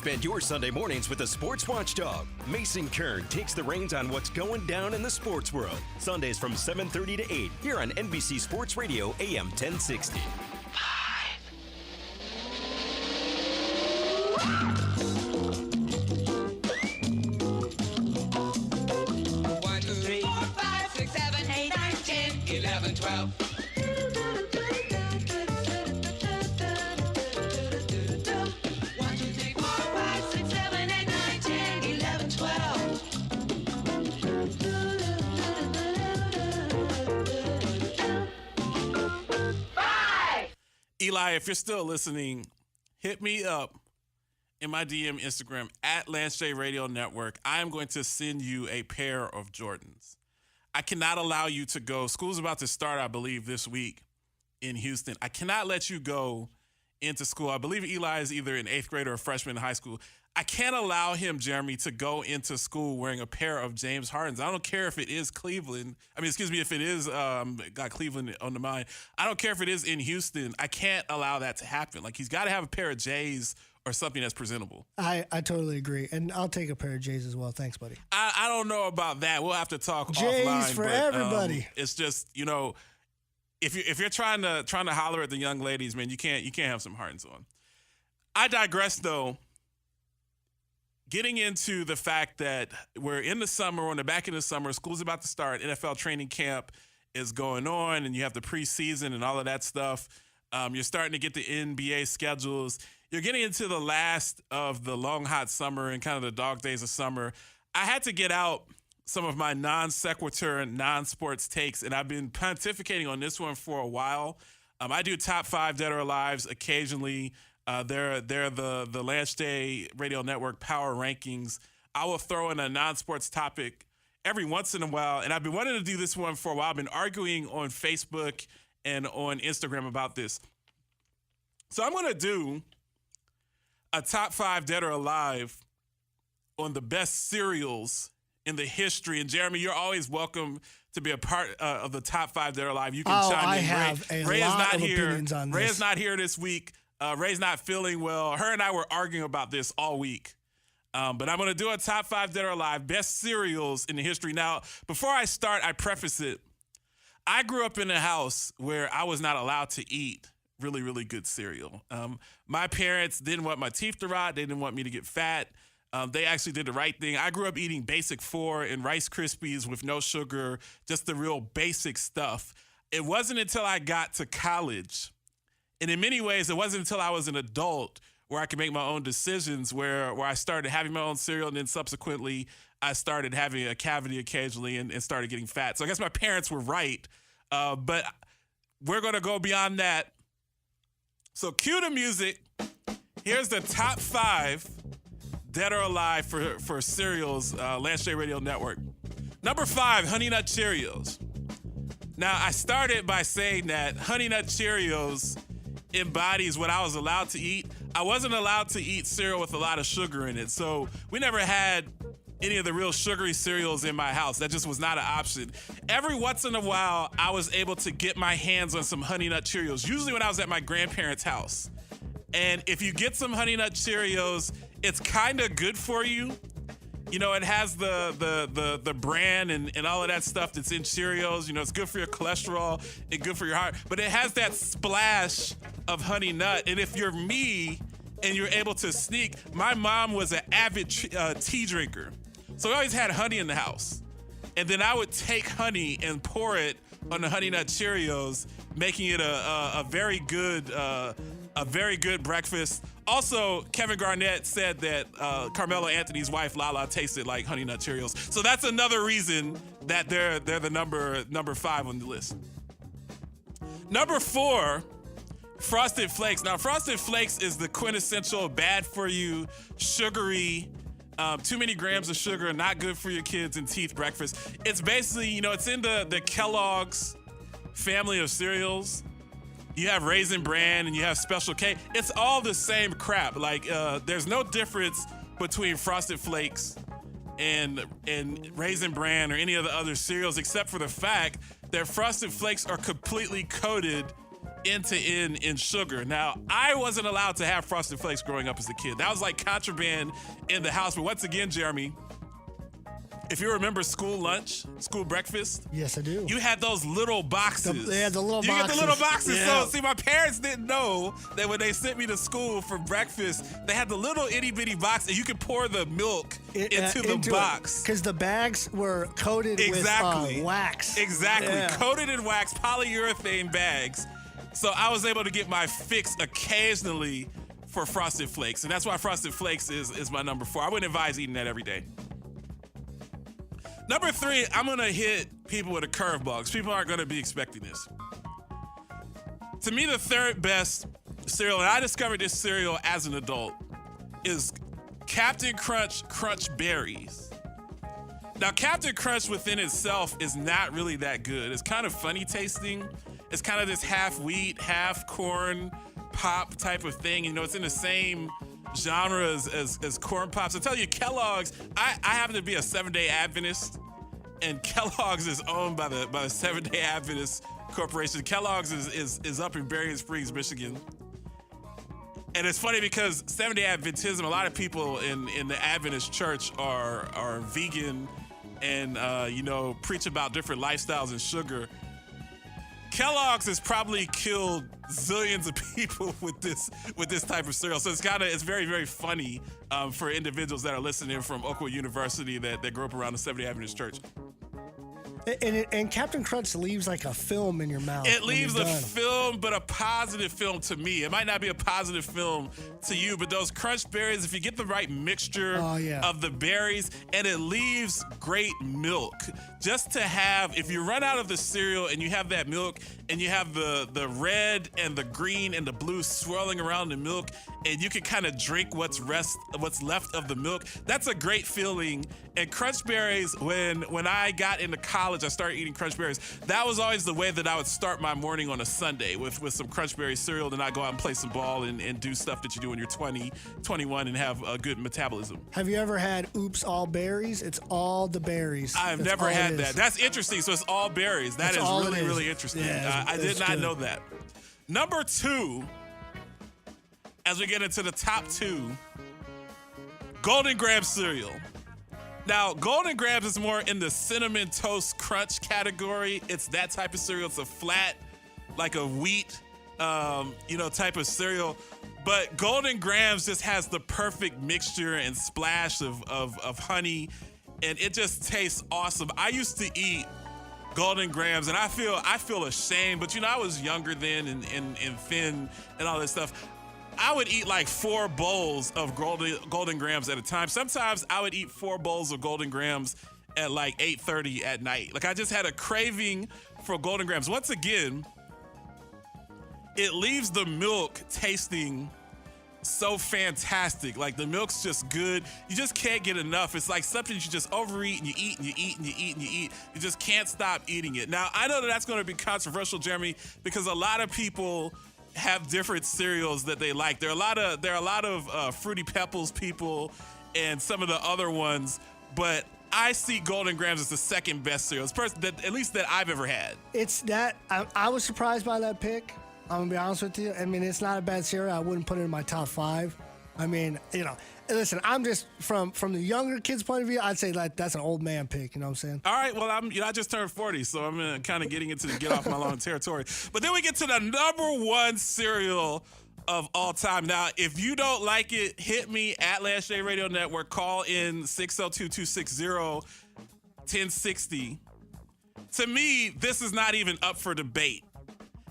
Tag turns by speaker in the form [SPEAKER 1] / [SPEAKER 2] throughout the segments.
[SPEAKER 1] Spend your Sunday mornings with the Sports Watchdog. Mason Kern takes the reins on what's going down in the sports world. Sundays from 7:30 to 8 here on NBC Sports Radio AM 1060.
[SPEAKER 2] 1, 2, 3, 4, 5, 6, 7, 8, 9, 10, 11, 12. 1, 2, 3, 4, 5, 6, 7, 8, 9, 10, 11, 12.
[SPEAKER 3] Eli, if you're still listening, hit me up in my DM Instagram at Lance J Radio Network. I am going to send you a pair of Jordans. I cannot allow you to go. School's about to start, I believe, this week in Houston. I cannot let you go into school. I believe Eli is either an 8th grade or a freshman in high school. I can't allow him, Jeremy, to go into school wearing a pair of James Hardens. I don't care if it is Cleveland. If it is got Cleveland on the mind. I don't care if it is in Houston. I can't allow that to happen. Like, he's got to have a pair of J's or something that's presentable.
[SPEAKER 4] I totally agree. And I'll take a pair of J's as well. Thanks, buddy.
[SPEAKER 3] I don't know about that. We'll have to talk
[SPEAKER 4] J's
[SPEAKER 3] offline.
[SPEAKER 4] for
[SPEAKER 3] but,
[SPEAKER 4] everybody.
[SPEAKER 3] It's just, if you're trying to holler at the young ladies, man, you can't have some Hardens on. I digress, though. Getting into the fact that we're in the summer, we're on the back end of the summer, school's about to start, NFL training camp is going on, and you have the preseason and all of that stuff. You're starting to get the NBA schedules. You're getting into the last of the long, hot summer and kind of the dog days of summer. I had to get out some of my non-sequitur and non-sports takes, and I've been pontificating on this one for a while. I do top 5 dead or alives occasionally. They're the Lance J Radio Network Power Rankings. I will throw in a non-sports topic every once in a while, and I've been wanting to do this one for a while. I've been arguing on Facebook and on Instagram about this. So I'm going to do a top 5 dead or alive on the best cereals in the history. And Jeremy, you're always welcome to be a part of the top 5 dead or alive. You can chime in.
[SPEAKER 4] I have
[SPEAKER 3] Ray
[SPEAKER 4] a
[SPEAKER 3] is
[SPEAKER 4] lot
[SPEAKER 3] not
[SPEAKER 4] of
[SPEAKER 3] here.
[SPEAKER 4] opinions on this.
[SPEAKER 3] Ray is not here this week. Ray's not feeling well. Her and I were arguing about this all week. But I'm going to do a top 5 dead or alive, best cereals in the history. Now, before I start, I preface it. I grew up in a house where I was not allowed to eat really, really good cereal. My parents didn't want my teeth to rot. They didn't want me to get fat. They actually did the right thing. I grew up eating Basic 4 and Rice Krispies with no sugar, just the real basic stuff. It wasn't until I got to college, and in many ways, it wasn't until I was an adult where I could make my own decisions, where I started having my own cereal, and then subsequently I started having a cavity occasionally and started getting fat. So I guess my parents were right, but we're going to go beyond that. So cue the music. Here's the top 5 dead or alive for cereals, Lance J Radio Network. Number 5, Honey Nut Cheerios. Now, I started by saying that Honey Nut Cheerios embodies what I was allowed to eat. I wasn't allowed to eat cereal with a lot of sugar in it, so we never had any of the real sugary cereals in my house. That just was not an option. Every once in a while, I was able to get my hands on some Honey Nut Cheerios, usually when I was at my grandparents' house. And if you get some Honey Nut Cheerios, it's kind of good for you. You know, it has the bran and all of that stuff that's in Cheerios. You know, it's good for your cholesterol and good for your heart. But it has that splash of honey nut. And if you're me and you're able to sneak, my mom was an avid tea drinker. So we always had honey in the house. And then I would take honey and pour it on the Honey Nut Cheerios, making it a very good breakfast. Also, Kevin Garnett said that Carmelo Anthony's wife, Lala, tasted like Honey Nut Cheerios. So that's another reason that they're the number 5 on the list. Number 4, Frosted Flakes. Now, Frosted Flakes is the quintessential bad for you, sugary, too many grams of sugar, not good for your kids and teeth breakfast. It's basically, you know, it's in the Kellogg's family of cereals. You have Raisin Bran and you have Special K. It's all the same crap. Like, there's no difference between Frosted Flakes and Raisin Bran or any of the other cereals, except for the fact that Frosted Flakes are completely coated end to end in sugar. Now, I wasn't allowed to have Frosted Flakes growing up as a kid. That was like contraband in the house. But once again, Jeremy, if you remember school lunch, school breakfast,
[SPEAKER 4] Yes, I do.
[SPEAKER 3] you had those little boxes.
[SPEAKER 4] They had the little
[SPEAKER 3] you
[SPEAKER 4] boxes.
[SPEAKER 3] get the little boxes.
[SPEAKER 4] Yeah.
[SPEAKER 3] So, see, my parents didn't know that when they sent me to school for breakfast, they had the little itty bitty box, and you could pour the milk into the box.
[SPEAKER 4] Because the bags were coated
[SPEAKER 3] Exactly.
[SPEAKER 4] with wax.
[SPEAKER 3] Exactly.
[SPEAKER 4] Yeah.
[SPEAKER 3] Coated in wax, polyurethane bags. So I was able to get my fix occasionally for Frosted Flakes. And that's why Frosted Flakes is my number 4. I wouldn't advise eating that every day. Number 3, I'm going to hit people with a curveball because people aren't going to be expecting this. To me, the third best cereal, and I discovered this cereal as an adult, is Captain Crunch Crunch Berries. Now, Captain Crunch within itself is not really that good. It's kind of funny tasting. It's kind of this half wheat, half corn pop type of thing. You know, it's in the same genre as corn pops. I tell you, Kellogg's, I happen to be a 7-Day Adventist, and Kellogg's is owned by the 7-Day Adventist Corporation. Kellogg's is up in Berrien Springs, Michigan. And it's funny because 7-Day Adventism, a lot of people in the Adventist church are vegan and preach about different lifestyles and sugar. Kellogg's has probably killed zillions of people with this type of cereal. So it's very, very funny for individuals that are listening from Oakwood University that grew up around the 7th Adventist Church.
[SPEAKER 4] And Captain Crunch leaves like a film in your mouth.
[SPEAKER 3] It leaves a
[SPEAKER 4] done.
[SPEAKER 3] film, but a positive film to me. It might not be a positive film to you, but those crunch berries, if you get the right mixture of the berries, and it leaves great milk. Just to have, if you run out of the cereal and you have that milk and you have the red and the green and the blue swirling around the milk, and you can kind of drink what's left of the milk, that's a great feeling. And crunch berries, when I got into college, I started eating crunch berries. That was always the way that I would start my morning on a Sunday with some crunch berry cereal. Then I go out and play some ball and do stuff that you do when you're 20, 21 and have a good metabolism.
[SPEAKER 4] Have you ever had Oops All Berries? It's all the berries.
[SPEAKER 3] I've never had that. That's interesting. So it's all berries. That is really, really interesting.
[SPEAKER 4] Yeah,
[SPEAKER 3] I did not
[SPEAKER 4] good.
[SPEAKER 3] know that. Number 2, as we get into the top 2, Golden Grahams cereal. Now, Golden Grahams is more in the cinnamon toast crunch category. It's that type of cereal. It's a flat, like a wheat, type of cereal. But Golden Grahams just has the perfect mixture and splash of honey, and it just tastes awesome. I used to eat Golden Grahams, and I feel ashamed, but I was younger then and thin and all this stuff. I would eat like 4 bowls of Golden Grahams at a time. Sometimes I would eat 4 bowls of Golden Grahams at like 8:30 at night. Like I just had a craving for Golden Grahams. Once again, it leaves the milk tasting so fantastic. Like the milk's just good. You just can't get enough. It's like something you just overeat and you eat and you eat and you eat and you eat. You just can't stop eating it. Now, I know that's going to be controversial, Jeremy, because a lot of people have different cereals that they like. There are a lot of Fruity Pebbles people and some of the other ones, but I see Golden Grahams as the second best cereal, at least that I've ever had.
[SPEAKER 4] It's that I was surprised by that pick. I'm gonna be honest with you. I mean, it's not a bad cereal. I wouldn't put it in my top 5. I mean, listen, I'm just from the younger kids' point of view, I'd say like that's an old man pick. You know what I'm saying?
[SPEAKER 3] All right, well, I just turned 40, so I'm kind of getting into the get off my lawn territory. But then we get to the number 1 cereal of all time. Now, if you don't like it, hit me at Last J Radio Network. Call in 602-260-1060. To me, this is not even up for debate.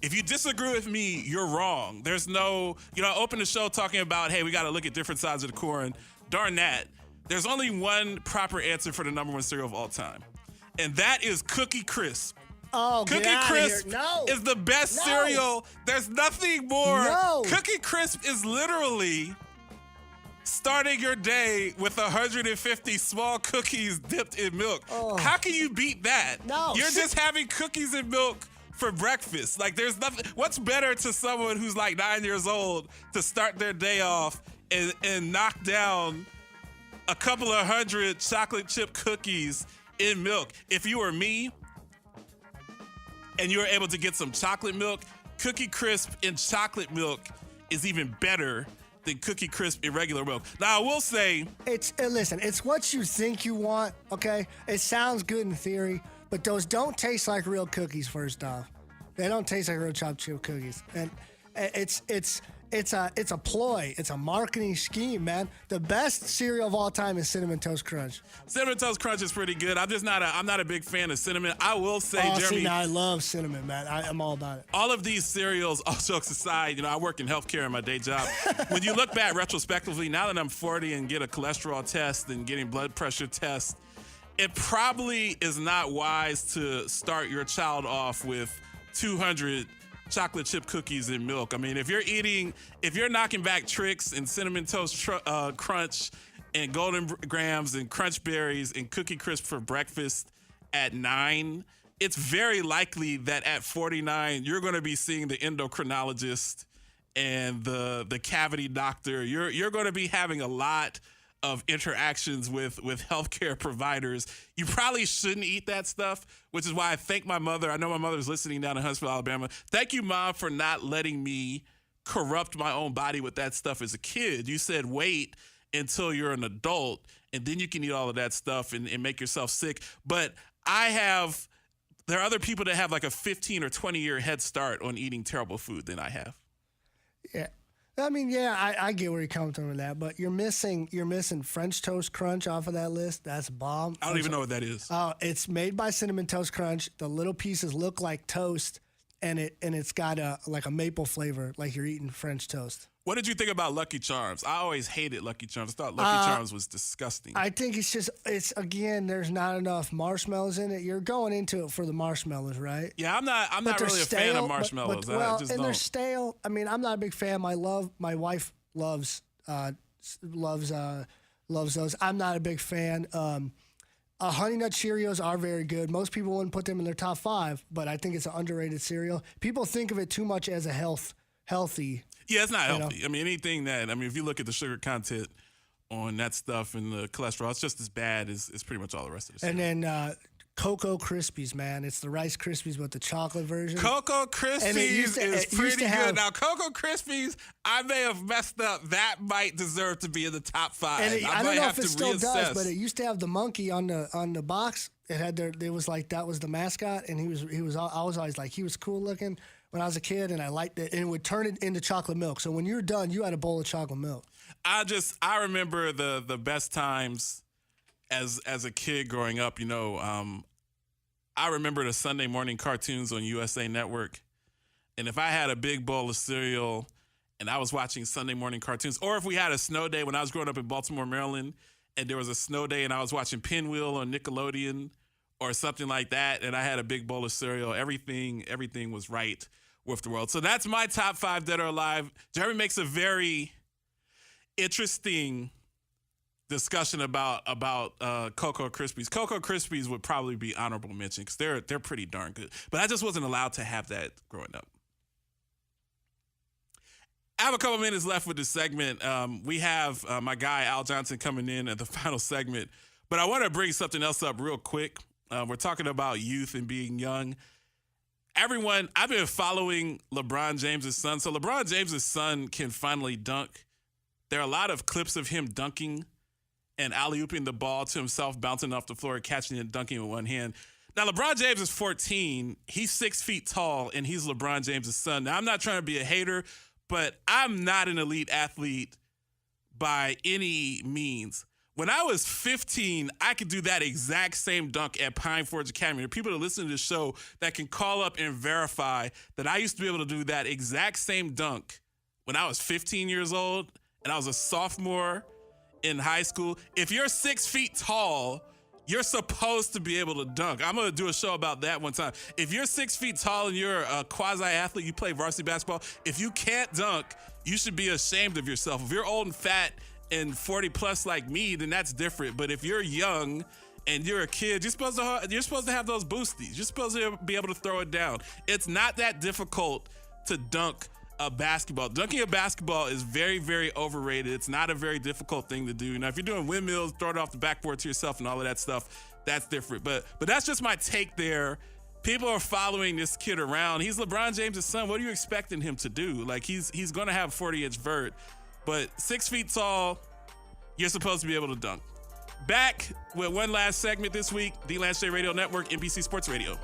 [SPEAKER 3] If you disagree with me, you're wrong. There's no, I opened the show talking about, hey, we got to look at different sides of the coin. Darn that. There's only one proper answer for the number 1 cereal of all time, and that is Cookie Crisp.
[SPEAKER 4] Oh,
[SPEAKER 3] Cookie
[SPEAKER 4] get outta
[SPEAKER 3] Crisp
[SPEAKER 4] here. No.
[SPEAKER 3] is the best
[SPEAKER 4] No.
[SPEAKER 3] cereal. There's nothing more.
[SPEAKER 4] No.
[SPEAKER 3] Cookie Crisp is literally starting your day with 150 small cookies dipped in milk.
[SPEAKER 4] Oh.
[SPEAKER 3] How can you beat that?
[SPEAKER 4] No.
[SPEAKER 3] You're just having cookies and milk for breakfast. Like, there's nothing. What's better to someone who's like 9 years old to start their day off and knock down a couple of 100 chocolate chip cookies in milk? If you were me and you were able to get some chocolate milk, Cookie Crisp in chocolate milk is even better than Cookie Crisp in regular milk. Now, I will say,
[SPEAKER 4] listen, it's what you think you want, okay? It sounds good in theory, but those don't taste like real cookies, first off. They don't taste like real chopped chip cookies. And it's a ploy. It's a marketing scheme, man. The best cereal of all time is Cinnamon Toast Crunch.
[SPEAKER 3] Cinnamon Toast Crunch is pretty good. I'm not a big fan of cinnamon. I will say, Jeremy,
[SPEAKER 4] I love cinnamon, man. I'm all about it.
[SPEAKER 3] all of these cereals, all jokes aside, I work in healthcare in my day job. When you look back retrospectively, now that I'm 40 and get a cholesterol test and getting blood pressure tests, it probably is not wise to start your child off with 200 chocolate chip cookies and milk. I mean, if you're knocking back Trix and Cinnamon Toast Crunch and Golden Grams and Crunch Berries and Cookie Crisp for breakfast at 9, it's very likely that at 49, you're going to be seeing the endocrinologist and the cavity doctor. You're going to be having a lot of interactions with healthcare providers. You probably shouldn't eat that stuff, which is why I thank my mother. I know my mother's listening down in Huntsville, Alabama. Thank you, Mom, for not letting me corrupt my own body with that stuff as a kid. You said wait until you're an adult, and then you can eat all of that stuff and make yourself sick. But there are other people that have like a 15 or 20-year head start on eating terrible food than I have.
[SPEAKER 4] Yeah. I mean, I get where you're coming from with that, but you're missing French Toast Crunch off of that list. That's bomb.
[SPEAKER 3] I don't even know what that is.
[SPEAKER 4] Oh, it's made by Cinnamon Toast Crunch. The little pieces look like toast, and it's got a maple flavor, like you're eating French toast.
[SPEAKER 3] What did you think about Lucky Charms? I always hated Lucky Charms. I thought Lucky Charms was disgusting.
[SPEAKER 4] I think it's again, there's not enough marshmallows in it. You're going into it for the marshmallows, right?
[SPEAKER 3] Yeah, I'm not really a fan of marshmallows.
[SPEAKER 4] They're stale. I mean, I'm not a big fan. My wife loves those. I'm not a big fan. Honey Nut Cheerios are very good. Most people wouldn't put them in their top 5, but I think it's an underrated cereal. People think of it too much as a healthy.
[SPEAKER 3] Yeah, it's not healthy. I mean, if you look at the sugar content on that stuff and the cholesterol, it's just as bad as pretty much all the rest of the stuff.
[SPEAKER 4] And then Cocoa Krispies, man. It's the Rice Krispies with the chocolate version.
[SPEAKER 3] Cocoa Krispies is pretty good. Now, Cocoa Krispies, I may have messed up. That might deserve to be in the top 5.
[SPEAKER 4] And I don't know if it still does, but it used to have the monkey on the box. It was like that was the mascot, and I was always like, he was cool looking when I was a kid, and I liked it, and it would turn it into chocolate milk. So when you were done, you had a bowl of chocolate milk.
[SPEAKER 3] I remember the best times as a kid growing up. I remember the Sunday morning cartoons on USA Network, and if I had a big bowl of cereal and I was watching Sunday morning cartoons, or if we had a snow day when I was growing up in Baltimore, Maryland, and there was a snow day and I was watching Pinwheel on Nickelodeon or something like that, and I had a big bowl of cereal, everything was right with the world. So that's my top 5 dead or alive. Jeremy makes a very interesting discussion about Cocoa Krispies. Cocoa Krispies would probably be honorable mention because they're pretty darn good. But I just wasn't allowed to have that growing up. I have a couple minutes left with this segment. We have my guy Al Johnson coming in at the final segment. But I want to bring something else up real quick. We're talking about youth and being young. Everyone, I've been following LeBron James' son. So LeBron James' son can finally dunk. There are a lot of clips of him dunking and alley-ooping the ball to himself, bouncing off the floor, catching it and dunking with one hand. Now, LeBron James is 14. He's 6 feet tall, and he's LeBron James' son. Now, I'm not trying to be a hater, but I'm not an elite athlete by any means. When I was 15, I could do that exact same dunk at Pine Forge Academy. There are people that listen to the show that can call up and verify that I used to be able to do that exact same dunk when I was 15 years old and I was a sophomore in high school. If you're 6 feet tall, you're supposed to be able to dunk. I'm going to do a show about that one time. If you're 6 feet tall and you're a quasi-athlete, you play varsity basketball, if you can't dunk, you should be ashamed of yourself. If you're old and fat and 40 plus like me, then that's different. But if you're young and you're a kid, you're supposed to have those boosties. You're supposed to be able to throw it down. It's not that difficult to dunk a basketball. Dunking a basketball is very, very overrated. It's not a very difficult thing to do. Now, if you're doing windmills, throw it off the backboard to yourself and all of that stuff, that's different. But that's just my take there. people are following this kid around. He's LeBron James' son. What are you expecting him to do? Like, he's going to have 40-inch vert, but 6 feet tall, you're supposed to be able to dunk. Back with one last segment this week, the Lance J Radio Network, NBC Sports Radio.